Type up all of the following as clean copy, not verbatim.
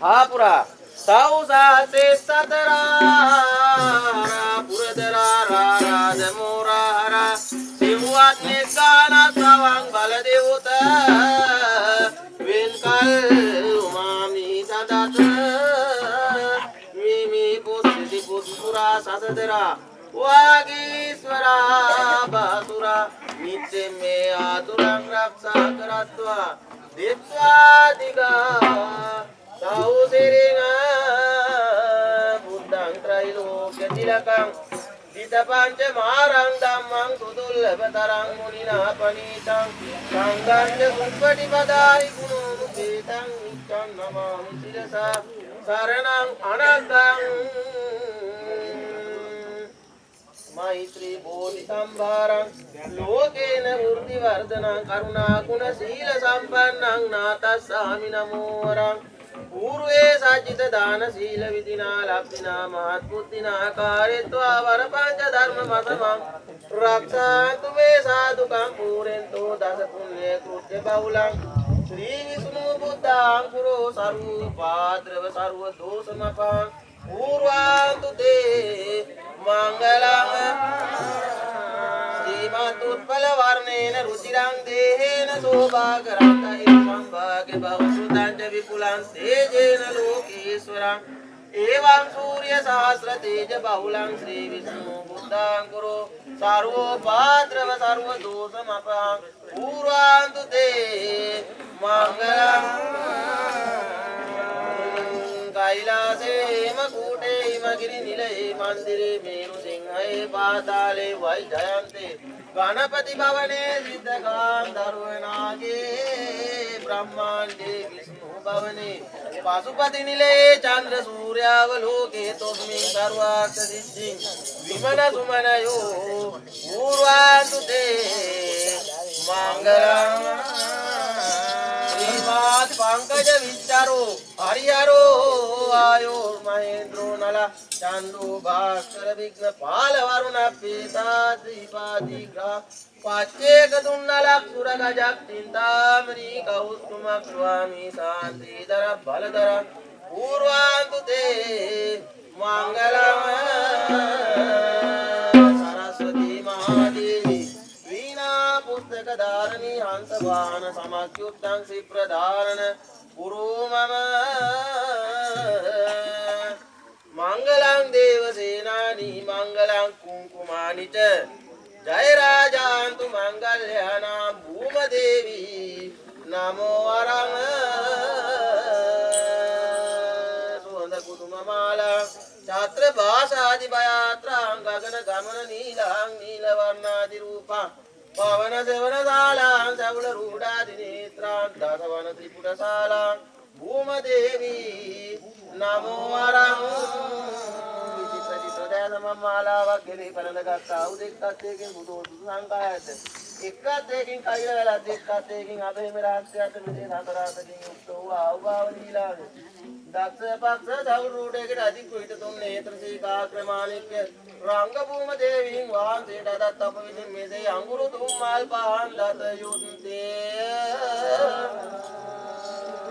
हापुरा सौसासे सतरा पुरदरा राज मोरा हरा सिंहात निगाना सवांग बलदेवत वेंकल उमामी सदात मिमी पुष्टि पुष्पुरा सतरा वागीश्वरा बासुरा नित्य में आतुरं रक्षा करत्वा दित्वादिगा sausiringa buddhang trailoka tilakang ditapanca marang dhammang sudulabhatarang munina panitang sangganja sumpadipadai gunumuketang nityam namami sirasa saranang anantang maitri bodhisambharang lokena murtivardhanang karuna guna sila sampannang natasami namorang पूर्वे साजित दान शील विधिना लब्धिना महत्बुद्धिना कारित्वा वरपंच धर्म मतमं रक्षन्तु मे साधुकं पूरयन्तु दश पुण्य कृत्य बहुलं श्री विष्णु बुद्धां पुरो सर्वोपाद्रव सर्वदोषमपं पूर्वान्तु ते मङ्गलं श्रीमदुत्पलवर्णेन रुचिरं देहेन शोभाकरान्तये संभाग्य बहुश्रुताञ्च विपुलां तेजेन लोकेश्वरम् एवं सूर्य सहस्र तेज बहुलं श्री विष्णु बुद्धां कुरु सर्वोपाद्रव सर्वदोषमपं पूर्वान्तु ते मङ्गलम् कैलासे हिमकूटे हिमगिरिनिलये मन्दिरे मेरुसिंहे पाताले वैजयन्ते गणपति भवने सिद्धगान्धर्वनागे ब्रह्माण्डे विष्णु भवने पशुपति निलये चंद्र सूर्यावलोके तस्मिन् सर्वार्थ सिद्धि विमन सुमनयो पूर्वान्तु ते मङ्गलम् श्रीमात् पंकज विचारो हरिहरो आयो महेन्द्रो नला चांदो भास्कर विघ्न पाल वरुण पीता दीपादिग्रह पाच्चेक दुन्नलक सुरगजक चिंतामणि कौस्तुम स्वामी शांतिधर बलधर पूर्वान्तु ते मङ्गलम् सरस्वती महादेवी वीणा पुस्तक धारणी हंसवाहन समच्युतं क्षिप्रधारण गुरु मम मंगलं देवसेनानी मंगलं कुंकुमानि च जय राजान्तु मंगल्यानां भूमदेवी नमो वरं सुवंद कुसुममाला छात्र भाषादि भयात्रां गगन गमन नीलां नीलवर्णादि रूपां पवन सेवनशालां सबल रूढादि नेत्रां दशवन त्रिपुटशालां भूमदेवी नमो वरं माला वगैरे पर्यंत करता उदिकतात की बुदो सांगायत एकाच एकिन काही वेळा देखतात एकिन अभे मेरा हस्त्यात विदे सातरात की उतो वावलीला दक्ष पक्ष जाऊ रोडे के आदि कोइत तुम नेत्र से काक्रमानिक रंग भूम देवी वान से दादा तप विधि में से अंगुरु तुम माल पान दत युद्धे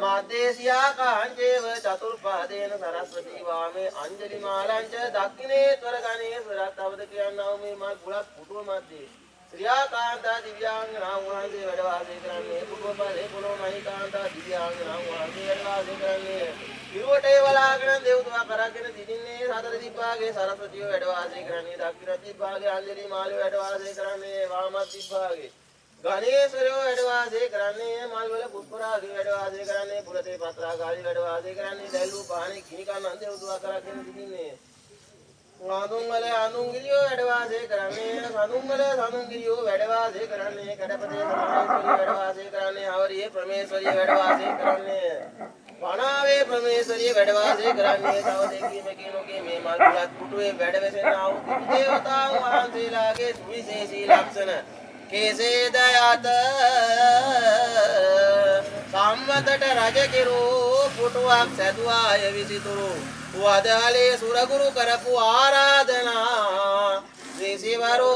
मातेशिया कांजेव चतुर्पादेन सरस्वती वामे अंजलि मालांच दक्षिणे स्वर्गणेश्वर तवदकिया नवमी माल गुळात फुटो मध्ये श्रियाकांता दिव्यांगना वांसे वडवासे करणे पुष्पपले पुलो महिकांता दिव्यांगना वांसे वडवासे करणे तिरुवटे वलागण देवत्वा कराගෙන दिदिने सादर दिपागे सरस्वती वडवासे करणे दक्षिण दिपागे अंजलि माल वडवासे करणे वाम दिपागे गणेश्वर वडवासे करणे मालवल पुष्पराग वडवासे करणे पुरते पत्रा गाली वडवासे करणे दैलू पाणी खिनिका नंदे उद्वा कराගෙන दिदिने आनुंगले आनुंगिलियो वडवासे करणे सानुंगले सानुंगिलियो वडवासे करणे कड़पते परमेश्वरी वडवासे करणे आवरिये परमेश्वरी वडवासे करणे वनावे परमेश्वरी वडवासे करणे सावदेकी मकीनो के मे मालपुरात कुटुवे वडवेसे नाव देवता वांसे लागे सुविशेषी लक्षण केसे दयात सम्मतट राजकिरो फुटुवाक सद्वाय विसितुरो वदले सुरगुरु करपु आराधना श्री शिवरो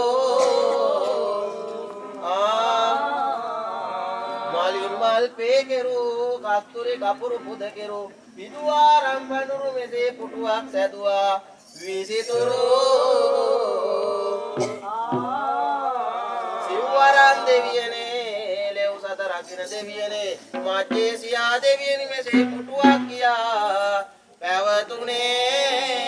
मालिम्बा කල්පේ කෙරු කස්තුරි කපුරු පුද කෙරු විදුවා රම්පඳුරු මෙසේ පුටුවක් සැදුවා විසිතුරු සිව්වරන් දෙවියනේ ලෙව් සත රකින්න දෙවියනේ මජ්ජේසියා දෙවියනි මෙසේ පුටුවක් ගියා පැවතුනේ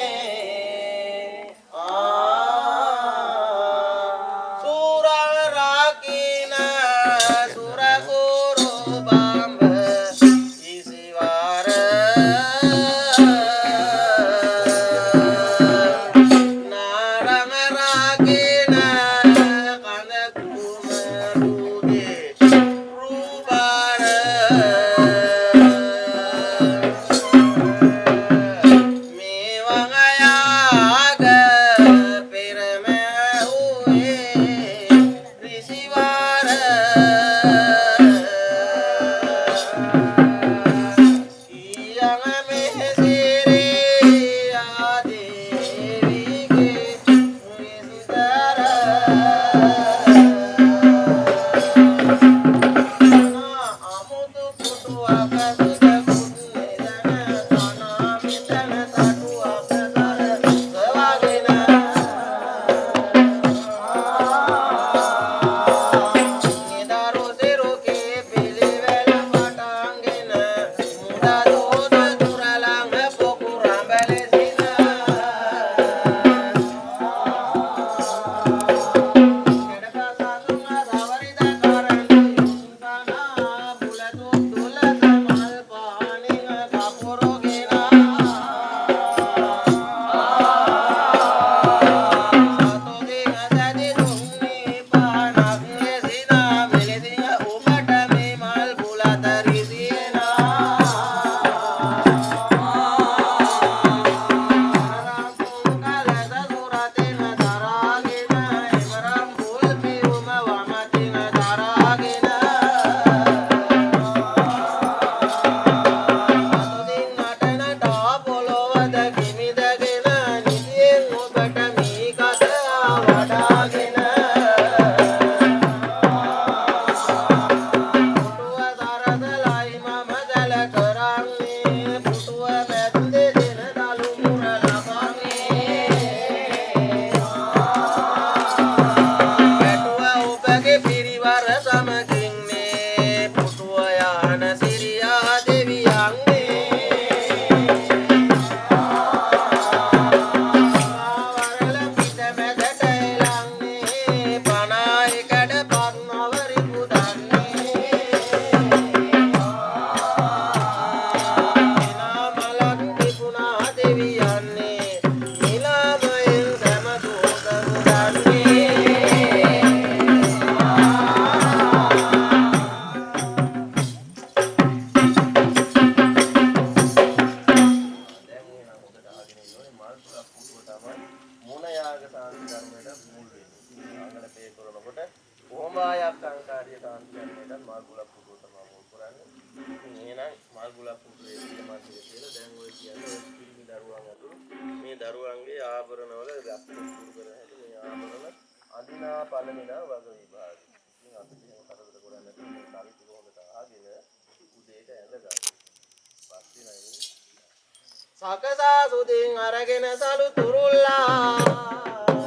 සකසා සුදින් අරගෙන සලු තුරුල්ලා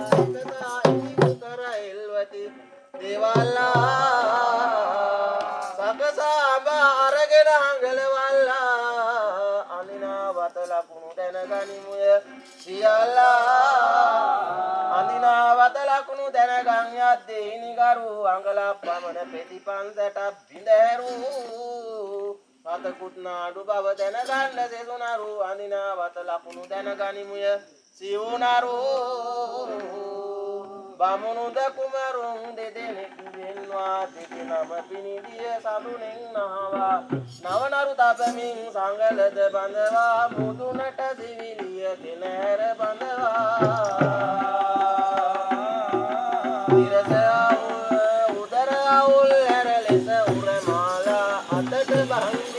සකසා ඉනිමු කර එල්වති දේවල්ලා සකසා අඹ අරගෙන හංගලවල්ලා අඳිනා වත ලකුණු දැනගනිමුය සියල්ලා අඳිනා වත ලකුණු දැනගන් යද්දී නිගරු අඟලක් පමණ පෙතිපන්සට බිඳහැරු සතකුත් නාඩු බව දැනගන්න සෙසුනරු අඳිනා වත ලකුණු දැනගනිමුය සිවුනරු බමුණුද කුමරුන් දෙදෙනෙකු වෙන්වා දෙදෙනම පිනිදිය සඳුනෙන් නහවා නවනරු තපමින් සංගලද බඳවා මුදුනට සිවිලිය දෙනහැර බඳවා උදර අවුල් හැර ලෙස උරමාලා අතට බහිඳි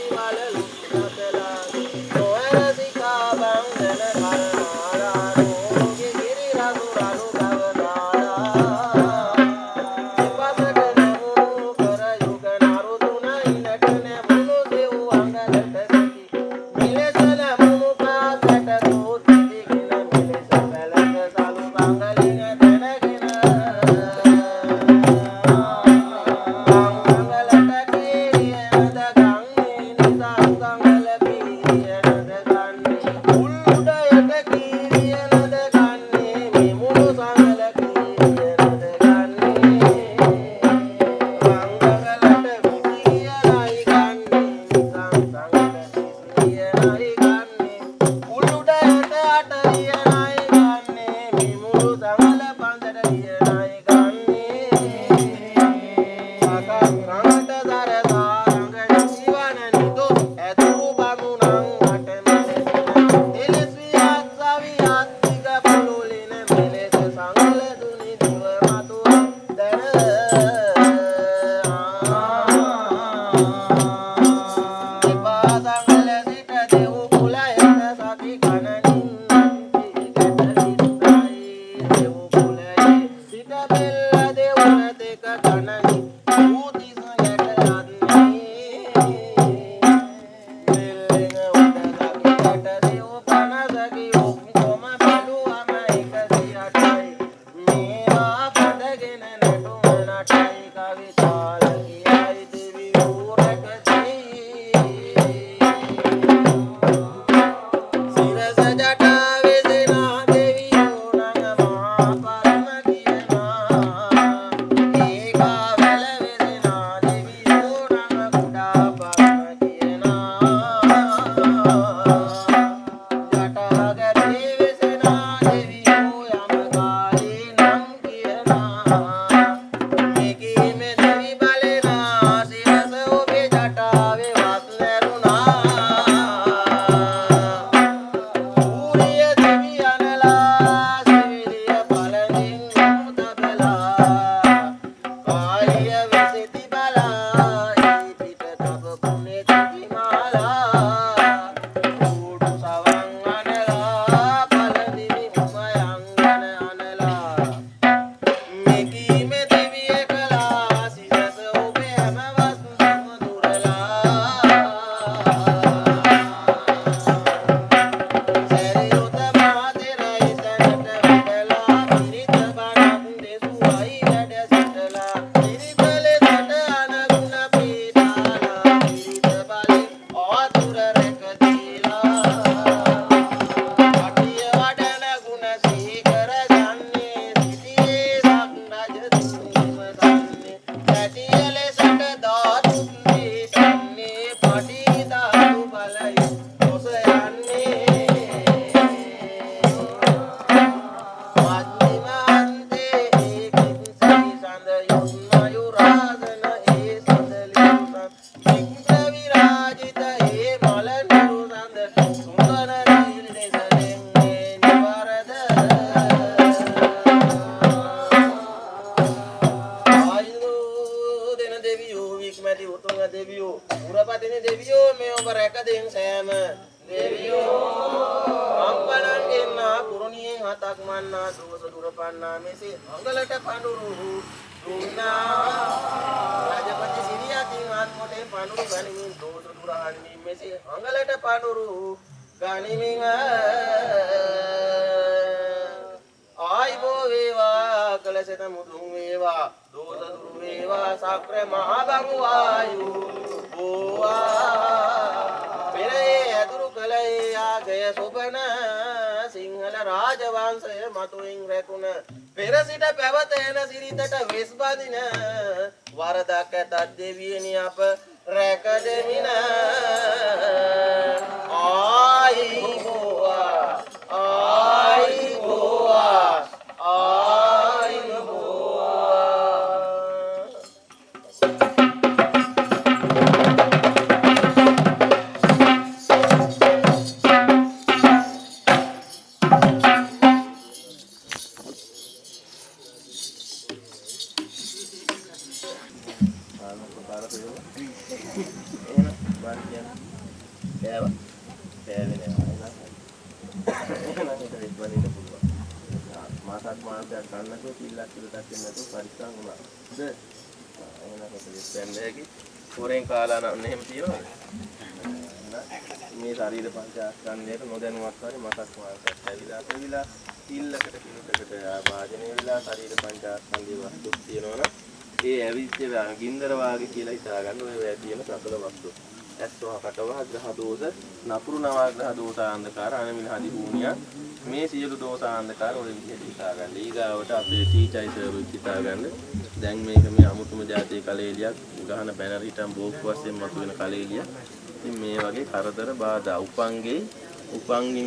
Thank you. ගින්දර වාගේ කියලා හිතා ගන්න ඔය වැය තියෙන සතර වස්තු. ඇත්තෝ කටවහ ග්‍රහ දෝෂ නපුරු නවග්‍රහ දෝෂාන්ධකාර අනමිනහදි භූමිය මේ සියලු දෝෂාන්ධකාර ඔය විදිහට හිතා ගන්න. ඊගාවට අපේ ටීචයි සර්විස් හිතා ගන්න. දැන් මේක මේ අමුතුම જાතිය කලෙලියක් ගහන බැනර් හිටන් බෝක්කු වශයෙන් මතුවෙන කලෙලියක්. ඉතින් මේ වගේ කරදර බාධා උපංගී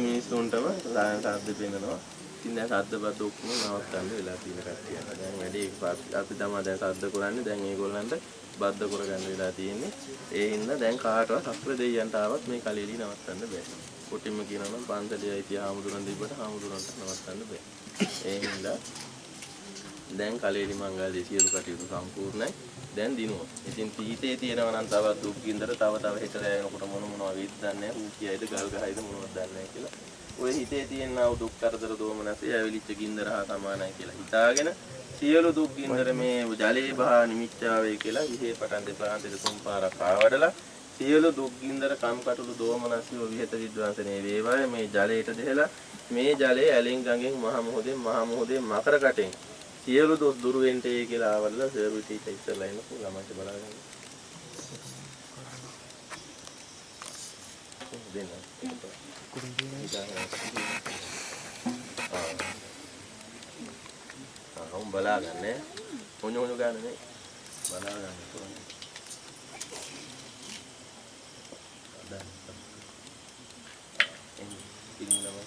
මිනිසුන්ටම සාධ්‍ය වෙනවා. ඉතින් දැන් සද්ද බද්ද ඔක්කොම නවත්තන්න වෙලා තියෙන කට්ටිය. දැන් වැඩි අපි තමයි දැන් සද්ද කරන්නේ. දැන් ඒගොල්ලන්ට බද්ද කරගන්න වෙලා තියෙන්නේ. ඒ හින්දා දැන් කාටවත් අක්‍ර දෙයියන්ට ආවත් මේ කලෙලි නවත්තන්න බෑ. කොටින්ම කියනවා නම් පන්සලේ අයිතිය හාමුදුරන් දීපට හාමුදුරන්ට නවත්තන්න බෑ. ඒ හින්දා දැන් කලෙලි මංගල්‍ය සියලු කටයුතු සම්පූර්ණයි. දැන් දිනුවා. ඉතින් පීතේ තියෙනවා නම් තවත් දුක් ගින්දර තව හිතලා යනකොට මොනවා වෙයිද දන්නේ නැහැ. ඌ කියයිද ගල් ගහයිද මොනවද දන්නේ නැහැ කියලා. ඔය හිතේ තියෙනා දුක් කරදර දෝමනසේ ඇවිලිච්ච ගින්දර හා සමානයි කියලා හිතාගෙන සියලු දුක් ගින්දර මේ ජලයේ බහා නිමිච්චාවේ කියලා විහෙ පටන් දෙපාන්තේ තුන් පාරක් ආවඩලා සියලු දුක් ගින්දර කම්කටොළු දෝමනසිය විහෙත විද්වාංශනේ වේවාය මේ ජලයට දෙහලා මේ ජලයේ ඇලෙන් ගඟෙන් මහ මොහොතේ මකර කටෙන් සියලු දොස් දුරු වෙන්ටේ කියලා ආවඩලා සර්විස් ටීචර් ඉස්සරලා ඉන්න ළමයින්ට බලාගන්න දෙන්න हम बला गन्ने होनो गाने नहीं बला गाने तो ada ini nama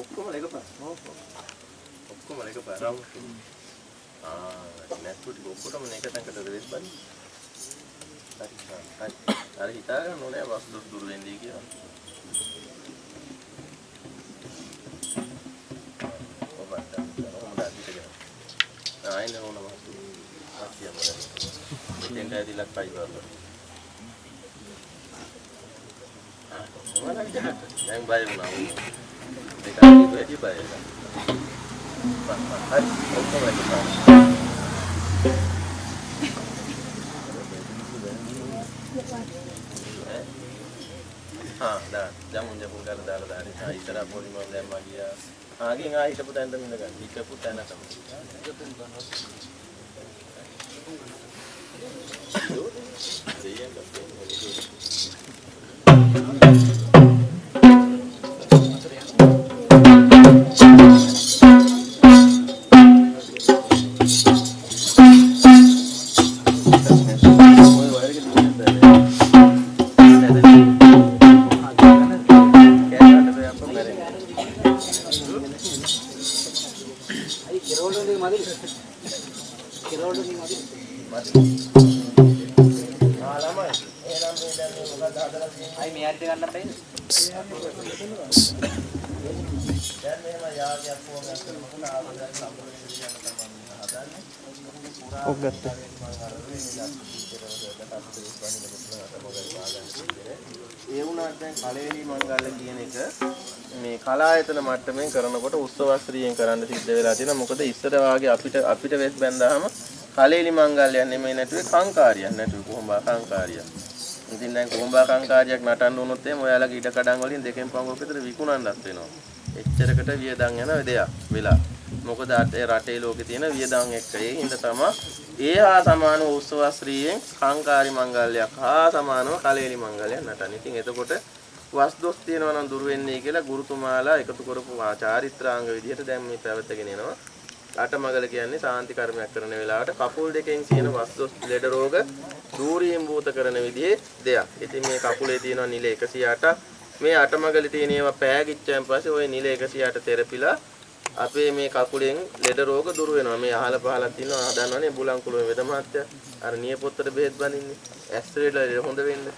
ඔක්කොම ලේක පාස් ඔක්කොම ලේක පාස් නැත්නම් ඔක්කොටම එක තැනකට දෙස් බන්නේ හරි හිතා ගන්න ඕනේ වස්තු දුර වෙන්නේ කියලා ආයෙත් ඕන වස්තු ආසියම දෙන්න ඇදිලක් පයි වල දැන් බය වුණා මේක වැඩි බයයි හරි ඔක්කොම වැඩි dah jamun kalau dari istilah boleh mau dan magia lagi nggak hidup putan temen kan hidup putan atau ඒ වුණාට දැන් කලෙලි මංගල්‍ය කියන එක මේ කලායතන මට්ටමින් කරනකොට උත්සවස්ත්‍රියෙන් කරන්න සිද්ධ වෙලා තියෙනවා. මොකද ඉස්සර වාගේ අපිට වෙස් බැඳාම කලෙලි මංගල්‍යයක් නෙමෙයි නැතුවේ කංකාරියක් නැතුවේ කොහොඹා කංකාරියක්. ඉතින් දැන් කොහොඹා කංකාරියක් නටන්න වුණොත් එහෙම ඔයාලගේ ඉඩ කඩන් වලින් දෙකෙන් පංගුවක විතර විකුණන්නත් වෙනවා. එච්චරකට වියදම් යන දෙයක් වෙලා. මොකද රටේ ලෝකේ තියෙන වියදම් එක්ක ඒ හින්දා තමයි ඒ හා සමාන උත්සවස්ත්‍රියෙන් කංකාරි මංගල්‍යයක් හා සමානව කලෙලි මංගල්‍යයක් නටන. ඉතින් එතකොට වස්දොස් තියෙනවා නම් දුර වෙන්නේ කියලා ගුරුතුමාලා එකතු කරපු චාරිත්‍රාංග විදිහට දැන් මේ පැවැත්ගෙන එනවා. අටමගල කියන්නේ සාන්ති කර්මයක් කරන වෙලාවට කකුල් දෙකෙන් සියන වස්දොස් ලෙඩ රෝග දූරීම් භූත කරන විදිහේ දෙයක්. ඉතින් මේ කකුලේ තියෙනවා නිල 108ක්. මේ අටමගලේ තියෙන ඒවා පෑගිච්චයන් පස්සේ ওই නිල 108 තෙරපිලා අපේ මේ කකුලෙන් ලෙඩ රෝග දුර වෙනවා. මේ අහල පහලක් තියෙනවා හදනවනේ බුලංකුළුවේ වෙද මහත්තයා. අර නියපොත්තට බෙහෙත් බඳින්නේ. ඇස්ට්‍රේලා හොඳ වෙන්න.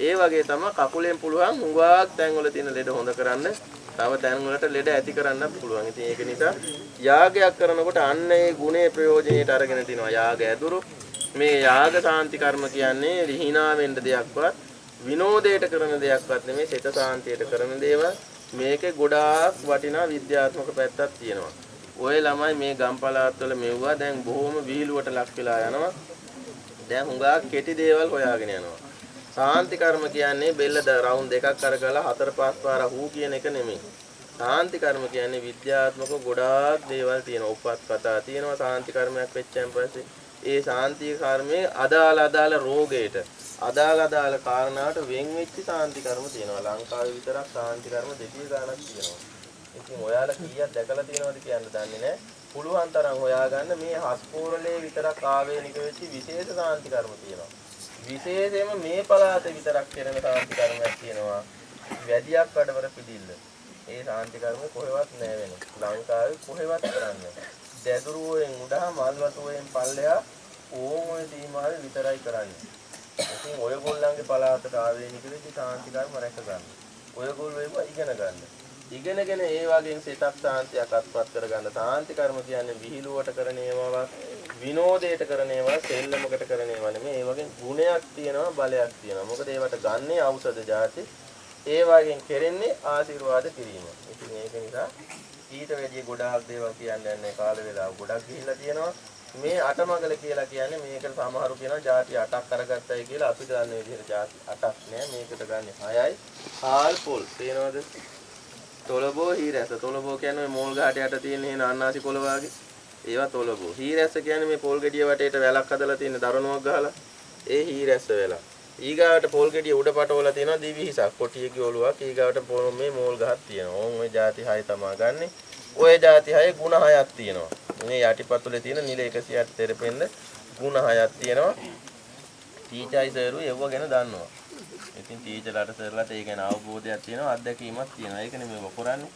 ඒ වගේ තමයි කකුලෙන් පුළුවන් හුඟක් තැන්වල තියෙන ලෙඩ හොඳ කරන්න. තව තැන් වලට ලෙඩ ඇති කරන්න පුළුවන්. ඉතින් ඒක නිසා යාගයක් කරනකොට අන්න ඒ ගුණේ ප්‍රයෝජනෙට අරගෙන තිනවා යාග ඇදුරු. මේ යාග සාන්ති කර්ම කියන්නේ රිහිනා වෙන්න දෙයක්වත් විනෝදයට කරන දෙයක්වත් නෙමෙයි සිත සාන්තියට කරන දේවල්. මේකේ ගොඩාක් වටිනා විද්‍යාත්මක පැත්තක් තියෙනවා. ඔය ළමයි මේ ගම්පලාත්වල මෙව්වා දැන් බොහොම විහිළුවට ලක් වෙලා යනවා. දැන් හුඟක් කෙටි දේවල් හොයාගෙන යනවා. සාන්ති කර්ම කියන්නේ බෙල්ල රවුම් දෙකක් අරගලා 4-5 පාර හූ කියන එක නෙමෙයි. සාන්ති කර්ම කියන්නේ විද්‍යාත්මක ගොඩාක් දේවල් තියෙනවා. උපත් කතා තියෙනවා සාන්ති කර්මයක් වෙච්චයන් පස්සේ. ඒ ශාන්ති කර්මයේ අදාළ රෝගයට අදාළ කාරණාවට වෙන් වෙච්ච ශාන්ති කර්ම තියෙනවා. ලංකාවේ විතරක් ශාන්ති කර්ම 200 ගණක් තියෙනවා. ඉතින් ඔයාලා කීයක් දැකලා තියෙනවද කියන්න දන්නේ නැහැ. පුළුවන් තරම් හොයාගන්න මේ හස්පෝරලේ විතරක් ආවේනික වෙච්ච විශේෂ ශාන්ති කර්ම තියෙනවා. විශේෂයෙන්ම මේ පළාතේ විතරක් කරන ශාන්ති කර්මයක් තියෙනවා. වැඩියක් වැඩවර පිළිල්ල. ඒ ශාන්ති කර්ම කොහෙවත් නැහැ වෙන. ලංකාවේ කොහෙවත් කරන්නේ. දැදුරුවෙන් උඩහා මල්වතුවෙන් පල්ලෙහා ඕම් ඔය සීමාවේ විතරයි කරන්නේ. ඉතින් ඔයගොල්ලන්ගේ පළාතට ආවේනික වෙච්ච ශාන්ති කර්ම රැක ගන්න. ඔයගොල්ලෝ ඒවා ඉගෙන ගන්න. ඉගෙනගෙන ඒ වගේම සිතක් සාන්තියක් අත්පත් කරගන්න. සාන්ති කර්ම කියන්නේ විහිළුවට කරන ඒවාවක්, විනෝදයට කරන ඒවා, සෙල්ලමකට කරන ඒවා නෙමෙයි. ඒ වගේ ගුණයක් තියෙනවා, බලයක් තියෙනවා. මොකද ඒවට ගන්නේ ඖෂධ જાති. ඒ වගේන් කෙරෙන්නේ ආශිර්වාද කිරීම. ඉතින් ඒක නිසා ඊට වැඩි ගොඩාක් දේවල් කියන්නේ නැහැ. කාල වේලාව ගොඩක් ගිහිල්ලා තියෙනවා. මේ අටමගල කියලා කියන්නේ මේකට සමහරු කියනවා ಜಾති 8ක් කරගත්තයි කියලා. අපි දන්නේ විදිහට ಜಾති 8ක් නෑ. මේකට ගන්න 6යි. හාල් පොල් තේනවද? තොලබෝ හීරැස. තොලබෝ කියන්නේ මෝල් ගහට යට තියෙන හේන අන්නාසි පොළ වාගේ. ඒවා තොලබෝ. හීරැස කියන්නේ මේ පොල් ගෙඩිය වටේට වැලක් හදලා තියෙන දරණුවක් ගහලා. ඒ හීරැස වෙලා. ඊගාවට පොල් ගෙඩිය උඩ පටවලා තියෙනවා දිවි හිසක්. කොටියගේ ඔලුවක්. ඊගාවට මේ මෝල් ගහක් තියෙනවා. ඕන් ওই ಜಾති 6 තමයි ගන්නෙ. ඔය ಜಾති 6 ಗುಣ 6ක් තියෙනවා. මේ යටිපතුලේ තියෙන නිල 108 තෙරපෙන්න ಗುಣ 6ක් තියෙනවා. ටීචර්යි සර්වෝ ඒව ගැන දන්නවා. ඉතින් ටීචර්ලාට සර්ලාට ඒ ගැන අවබෝධයක් තියෙනවා, අත්දැකීමක් තියෙනවා. ඒක නෙමෙයි ඔබ කරන්නේ.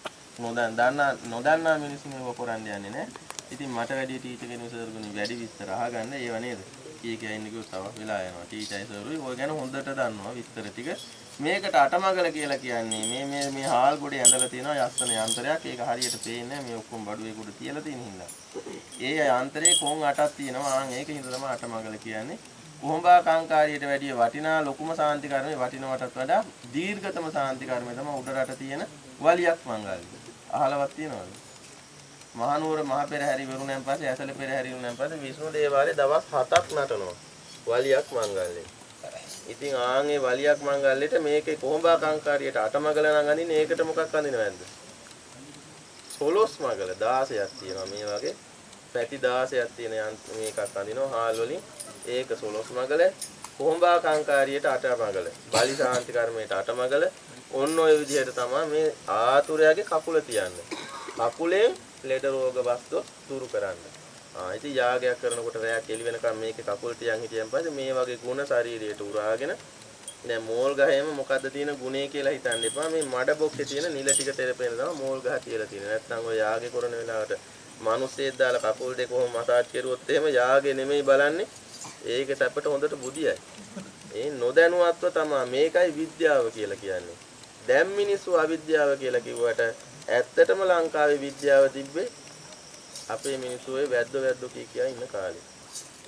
නොදන්නා මිනිස්සු මේව කරන්නේ යන්නේ නැහැ. ඉතින් මට වැඩි ටීචර් කෙනෙකු සර්ගුණි වැඩි විස්තර අහගන්න ඒව නේද? කීකියා ඉන්නේ කිව්ව තව වෙලා යනවා. ටීචර්යි සර්වෝ ඔය ගැන හොඳට දන්නවා විස්තර ටික. මේකට අටමගල කියලා කියන්නේ මේ හාල් ගොඩේ ඇඳලා තියෙනවා යස්සන යන්ත්‍රයක්. ඒක හරියට පේන්නේ නැහැ. මේ ඔක්කොම බඩුවේ කුඩ තියලා තියෙන හින්දා. ඒ යන්ත්‍රේ කොන් 8ක් තියෙනවා. ඒක හින්දා තමයි අටමගල කියන්නේ. කොහොඹා කාංකාරියට වැඩිය වටිනා ලොකුම සාන්ති කර්මේ වටිනවටත් වඩා දීර්ඝතම සාන්ති කර්මේ තමයි උඩරට තියෙන වලියක් මංගල්‍ය. අහලවත් තියෙනවද? මහනුවර මහ පෙරහැරි වරුණෙන් පස්සේ ඇසල පෙරහැරි වරුණෙන් පස්සේ විෂ්ණු දේවාලේ දවස් 7ක් නටනවා. වලියක් මංගල්‍යේ. ඉතින් ආන්ගේ වලියක් මංගල්‍යෙට මේකේ කොහොඹා කාංකාරියට අටමගල නම් අඳින්නේ ඒකට මොකක් අඳිනවද? සොලොස් මගල 16ක් තියෙනවා මේ වගේ. පැටි 16ක් තියෙන මේකක් අඳිනවා හාල් වලින්. ඒක සොලොස් මගල, කොහොඹා කාංකාරියට අටමගල, බලි ශාන්ති කර්මයට අටමගල. ඔන්න ඔය විදිහට තමයි මේ ආතුරයාගේ කකුල තියන්නේ. කකුලෙන් ලෙඩ රෝග වස්තු දුරු කරන්න. ඉතින් යාගයක් කරනකොට රැයක් එළි වෙනකම් මේකේ කකුල් තියන් හිටියන් පස්සේ මේ වගේ ಗುಣ ශරීරයට උරාගෙන දැන් මෝල් ගහේම මොකද්ද තියෙන ගුණේ කියලා හිතන්න එපා. මේ මඩ බොක්කේ තියෙන නිල ටික තෙරපෙන තමයි මෝල් ගහ කියලා තියෙන්නේ. නැත්නම් ඔය යාගේ කරන වෙලාවට මිනිස්සෙක් දාලා කකුල් දෙක කොහොම මසාජ් කරුවොත් එහෙම යාගේ නෙමෙයි බලන්නේ. ඒකට අපිට හොඳට බුදියයි. ඒ නොදැනුවත්ව තමයි මේකයි විද්‍යාව කියලා කියන්නේ. දැන් මිනිස්සු අවිද්‍යාව කියලා කිව්වට ඇත්තටම ලංකාවේ විද්‍යාව තිබ්බේ අපේ මිනිස්සු ඔය වැද්දෝ කිය ඉන්න කාලේ.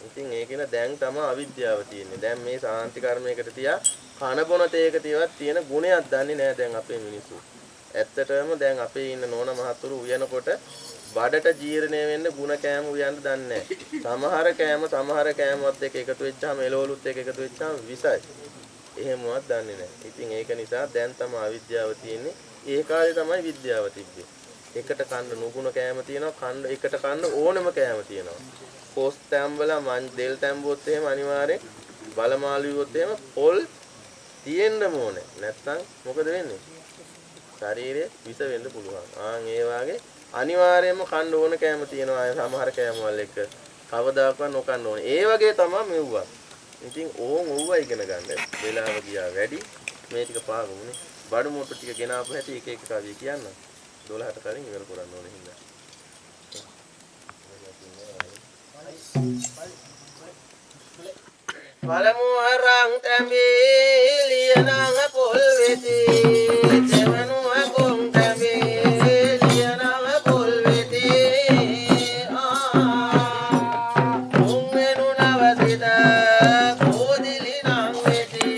ඉතින් ඒකේන දැන් තමයි අවිද්‍යාව තියෙන්නේ. දැන් මේ සාන්ති කර්මයකට තියා කන බොන තේක තියවත් තියෙන ගුණයක් දන්නේ නැහැ දැන් අපේ මිනිස්සු. ඇත්තටම දැන් අපේ ඉන්න නෝන මහතුරු උයනකොට බඩට ජීර්ණය වෙන්න ಗುಣ කෑම උයන්න දන්නේ නැහැ. සමහර කෑමවත් එක්ක එකතු වෙච්චාම එළවලුත් එක්ක එකතු වෙච්චාම විසයි. එහෙමවත් දන්නේ නැහැ. ඉතින් ඒක නිසා දැන් තමයි අවිද්‍යාව තියෙන්නේ. ඒ කාලේ තමයි විද්‍යාව තිබ්බේ. එකට කන්න නුගුණ කෑම තියෙනවා, එකට කන්න ඕනම කෑම තියෙනවා. පොස් තැම්බල දෙල් තැම්බුවොත් එහෙම අනිවාර්යෙන් බලමාළුවොත් එහෙම පොල් තියෙන්න ඕනේ. නැත්නම් මොකද වෙන්නේ? ශරීරය විස වෙන්න පුළුවන්. ඒ වාගේ අනිවාර්යයෙන්ම කන්න ඕන කෑම තියෙනවා. සමහර කෑම වල එක කවදාකවත් නොකන්න ඕනේ. ඒ වගේ තමයි මෙව්වා. ඉතින් ඕන් ඕවා ඉගෙන ගන්න. වෙලාව ගියා වැඩි. මේ ටික පාගමුනේ. බඩු මොට්ටු ටික ගෙනාපු හැටි එක එක කවිය කියන්න. 12ට කලින් ඉවර කරන්න ඕනේ හින්දා. පළමු අරන් තැඹේ ලියනං පොල් වෙති දෙවනු අගොන් තැඹේ ලියනං පොල් වෙති මුංගෙනු නවසිත කෝදිලි නං වෙති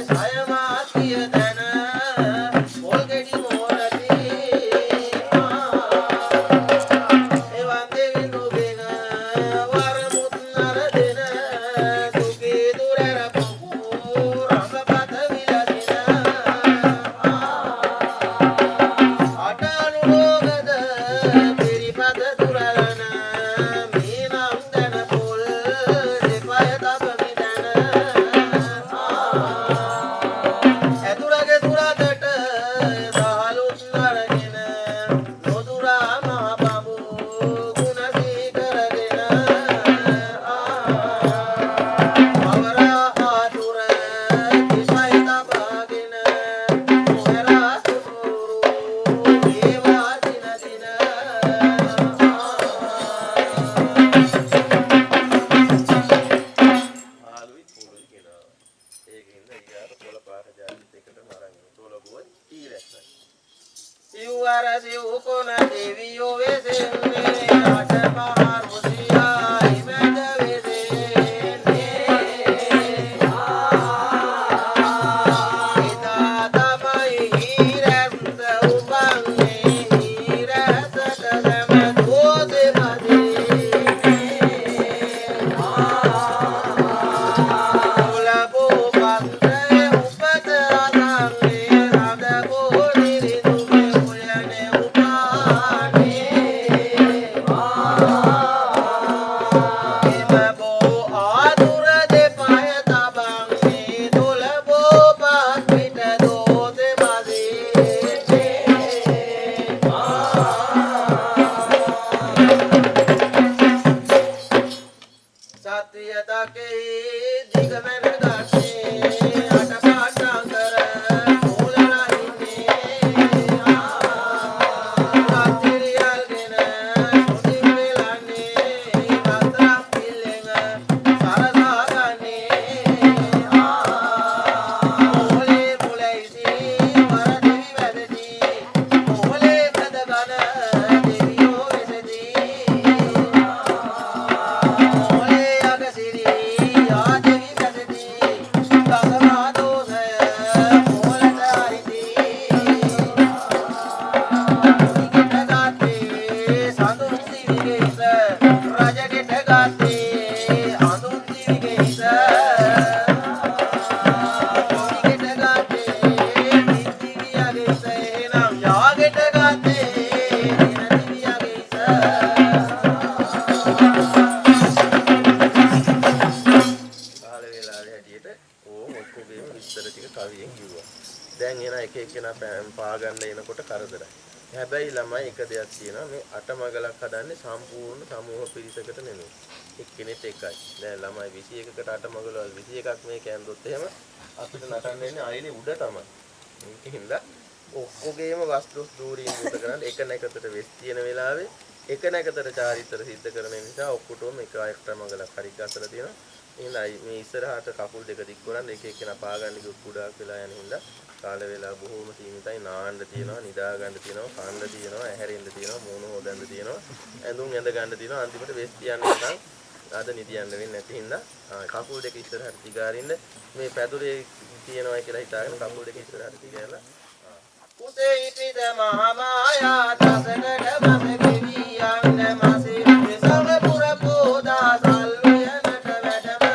සයමාතිය දන පොල් ගෙඩි මෝරති එවන් දෙවි නුබෙන වරමුත් නර දෙන සිව්වර සිව් කොන දෙවියෝ වෙසෙන්නේ අට පහර මුසියායි මැද වෙසෙන්නේ ඉදා තමයි හිරැස්ස උපන්නේ හිරැස්සට සැම දෝසේ හැබැයි ළමයි එක දෙයක් තියෙනවා මේ අටමගලක් හදන්නේ සම්පූර්ණ සමූහ පිරිසකට නෙමෙයි එක්කෙනෙක් එකයි දැන් ළමයි 21කට අටමගල 21ක් මේ කැන්දොත් එහෙම අපිට නටන්න වෙන්නේ අයිලේ උඩ තමයි ඒකින්ද ඔක්කොගේම වස්තු දූරින් මුත කරන් එක නැකතට වෙස් තියෙන වෙලාවේ එක නැකතට චාරිත්‍ර සිද්ධ කරන නිසා ඔක්කොටම එක අටමගලක් හරි ගස්සලා තියෙනවා එහෙනම් මේ ඉස්සරහට කකුල් දෙක දික් කරන් එක එක්කෙනා පාගන්න ගිය කුඩාක් වෙලා යන හින්දා කාල වේලා බොහෝම සීමිතයි නාන්න තියෙනවා නිදා ගන්න තියෙනවා කන්න තියෙනවා ඇහැරෙන්න තියෙනවා මූණ හොදන්න තියෙනවා ඇඳුම් ඇඳ ගන්න තියෙනවා අන්තිමට වෙස් තියන්න නම් අද නිදියන්න වෙන්නේ නැති හින්දා කකුල් දෙක ඉස්සරහට දිගාරින්න මේ පැදුරේ තියෙනවා කියලා හිතාගෙන කකුල් දෙක ඉස්සරහට දිගාරලා උසේ ඉපිද මහ මායා දසකට මම ගෙවි යන්න මාසේ විසම පුර පොදා සල්වියනට වැඩම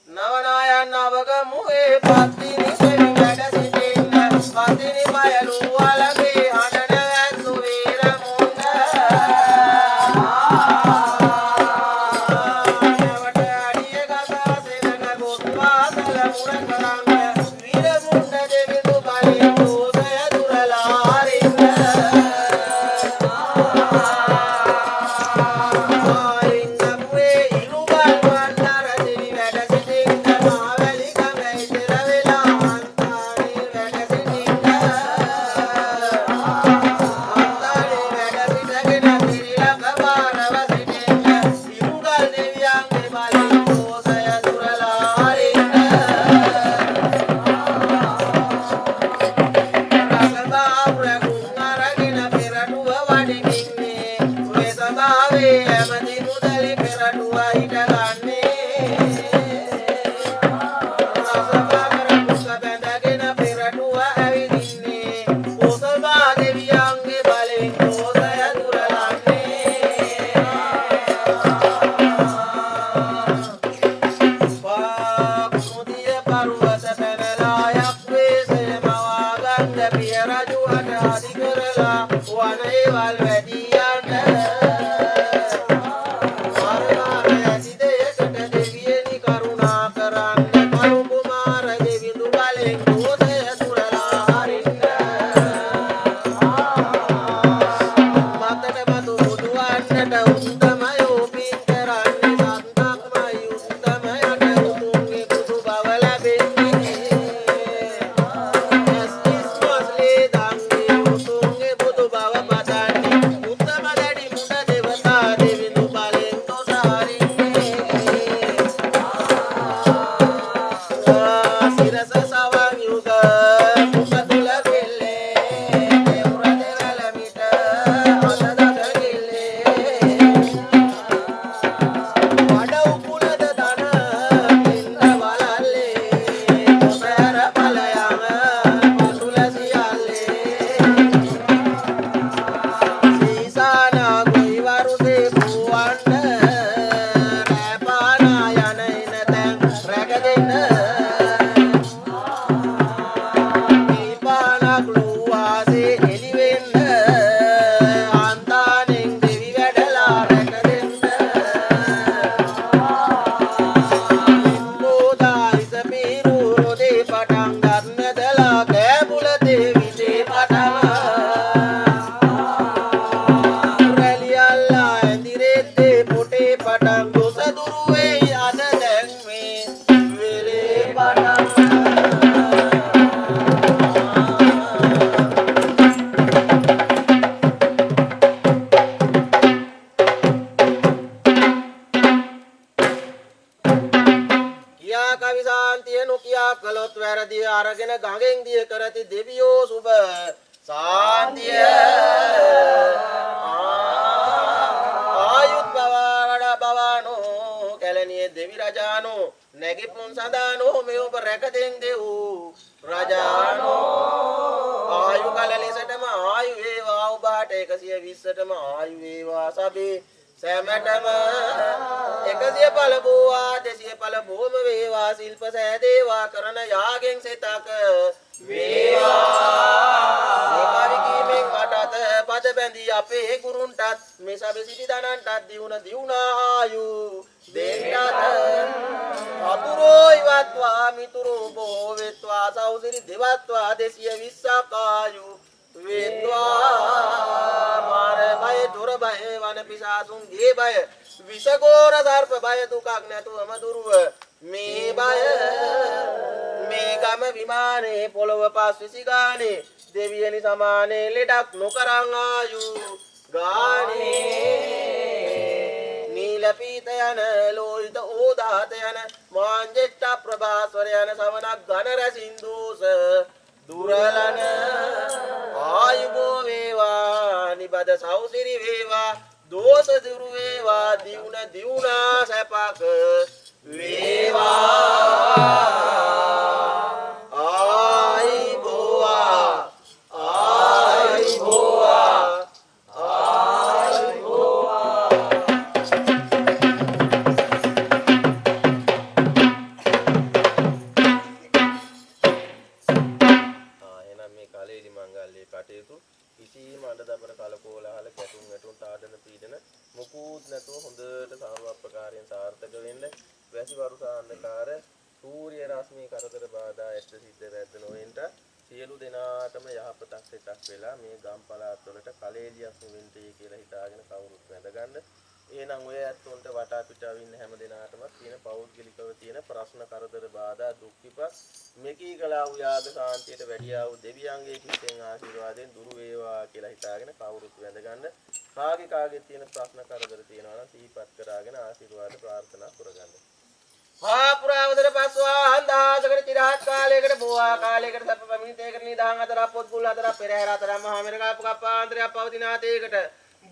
නවනායන් නවගමුවේ පත්තිනි සෙවි වැඩ සිටින්න පත්තිනි පයලු වලගේ හඬන ඇසු වීර මුන්න නවට අඩිය ගසා සෙනඟ ගොත් පාසල මුර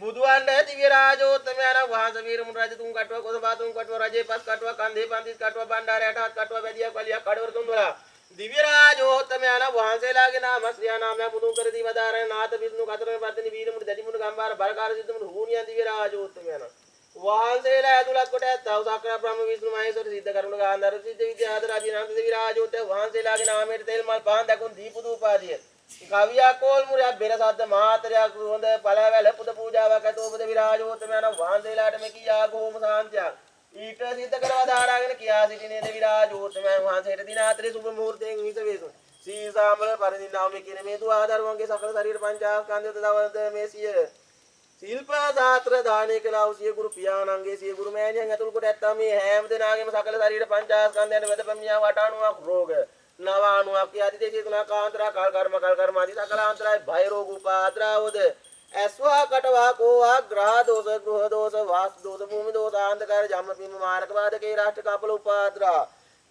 බුදුන් දිව්‍ය රාජෝත්තමයන් වහන්සේ වීරමුණ රජ තුන් කටුව කොසපා තුන් කටුව රජේ පස් කටුව කන්දේ පන්තිස් කටුව බණ්ඩාරයට හත් කටුව බැදියා කලියක් කඩවර තුන්දලා දිව්‍ය රාජෝත්තමයන් වහන්සේලාගේ නාම ශ්‍රියා නාමය පුදුම් කර දී වදාරන නාථ විෂ්ණු කතරණ පත්තිනි වීරමුණ දැඩිමුණ ගම්බාර බලකාර සිද්ධමුණ හූනියන් දිව්‍ය රාජෝත්තමයන් වහන්සේලා ඇතුළත් කොට ඇත්තව සක්‍ර බ්‍රහ්ම විෂ්ණු මහේශ්වර සිද්ධ කරුණ ගාන්ධාර සිද්ධ විද්‍යාධර අධිනාථ දිව්‍ය රාජෝත්තම වහන්සේලාගේ නාමයට තෙල් මල් පහන් දකුන් දීපු දූපාදිය කවියා කෝල් මුරයක් බෙර සද්ද මාතරයක් හොඳ පළවැල පුද පූජාවක් ඇතෝපද විරාජෝත්තමයන් වහන්සේලාට මේ කියා ගෝම සාන්තියක් ඊට සිද්ධ කරව දාරාගෙන කියා සිටිනේ දෙවිරාජෝත්තමයන් වහන්සේට දින 4 සුබ මුහූර්තයෙන් හිත වේසු සීසාමල පරිණාම මේ කියන මේ දුආදරුවන්ගේ සකල ශරීර පංචාස්කන්ධයට දවද මේ සිය ශිල්ප දාත්‍ර දානේ කළා වූ සිය ගුරු පියාණන්ගේ සිය ගුරු මෑණියන් ඇතුළු කොට ඇත්තා මේ හැම දෙනාගේම සකල ශරීර පංචාස්කන්ධයන් වෙදපමියා වටාණුවක් රෝග නවාණුවක් යටි දෙකේ තුනක් කාන්තරා කල් කර්ම ආදී සකලාන්තරයි භය රෝග උපාද්‍රාවද ඇස්වා කටවා කෝවා ග්‍රහ දෝෂ ගෘහ දෝෂ වාස් දෝෂ භූමි දෝෂ ආන්ධකාර ජම්ම පිම්ම මාරක බාධකේ රාෂ්ට්‍ර කපල උපාද්‍රා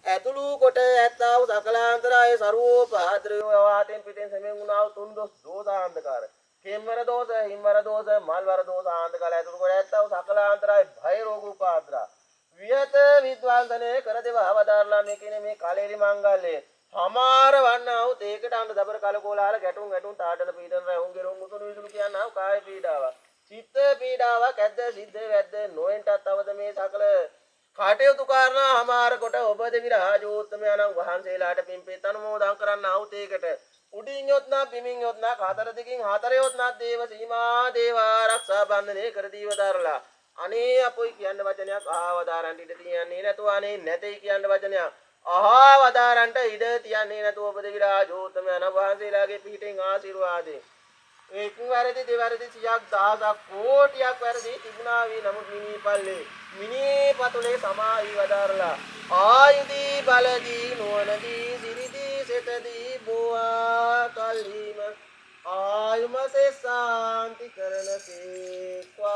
ඇතුළු කොට ඇත්තා වූ සකලාන්තරයි සර්වෝපාද්‍රයෝ වාතෙන් පිටෙන් සෙමෙන් වුණා වූ තුන් දෝෂාන්ධකාර කෙම්වර දෝෂ හිම්වර දෝෂ මල්වර දෝෂ ආන්ධකාර ඇතුළු කොට ඇත්තා වූ සකලාන්තරයි භය රෝග උපාද්‍රා වියත විද්වාංශනේ කර දේව අවදාරලා මේ කියන්නේ මේ කලෙරි මංගල්‍යය හමාර වන්නව තේකට අඬ දබර කලකෝලාල ගැටුම් ගැටුම් තාඩන පීඩන රැවුම් ගෙරුම් මුතුණු විසුණු කියනවා කාය පීඩාවක් චිත්ත පීඩාවක් ඇද්ද සිද්ධ වැද්ද නොයෙන්ටත් අවද මේ සකල කාටයුතු කාරණා හමාර කොට ඔබ දෙවි රාජෝත්තමයන් වහන්සේලාට පින්පෙත් අනුමෝදන් කරන්න අවතේකට උඩින් යොත්නා බිමින් යොත්නා හතර දිගින් හතර යොත්නා දේව සීමා දේව ආරක්ෂා බන්ධනේ කර දීව දරලා අනේ අපොයි කියන්න වචනයක් ආවදාරන්ට ඉඩ තියන්නේ නැතුව අනේ නැතේ කියන්න වචනයක් අහවදාරන්ට ඉඩ තියන්නේ නැතුව ඔබ දෙවි රාජෝත්තමයන් වහන්සේලාගේ පිහිටෙන් ආශිර්වාදේ එක් වැරදි දෙවැරදි සියක් දහසක් කෝටියක් වැරදි තිබුණා වී නමුත් මිනිපල්ලේ මිනී පතුලේ සමාහි වදාරලා ආයුධී බලදී නුවණදී සිරිදී සෙතදී බෝවා කල්හිම ආයුමසේ සාන්ති කරනසේක්වා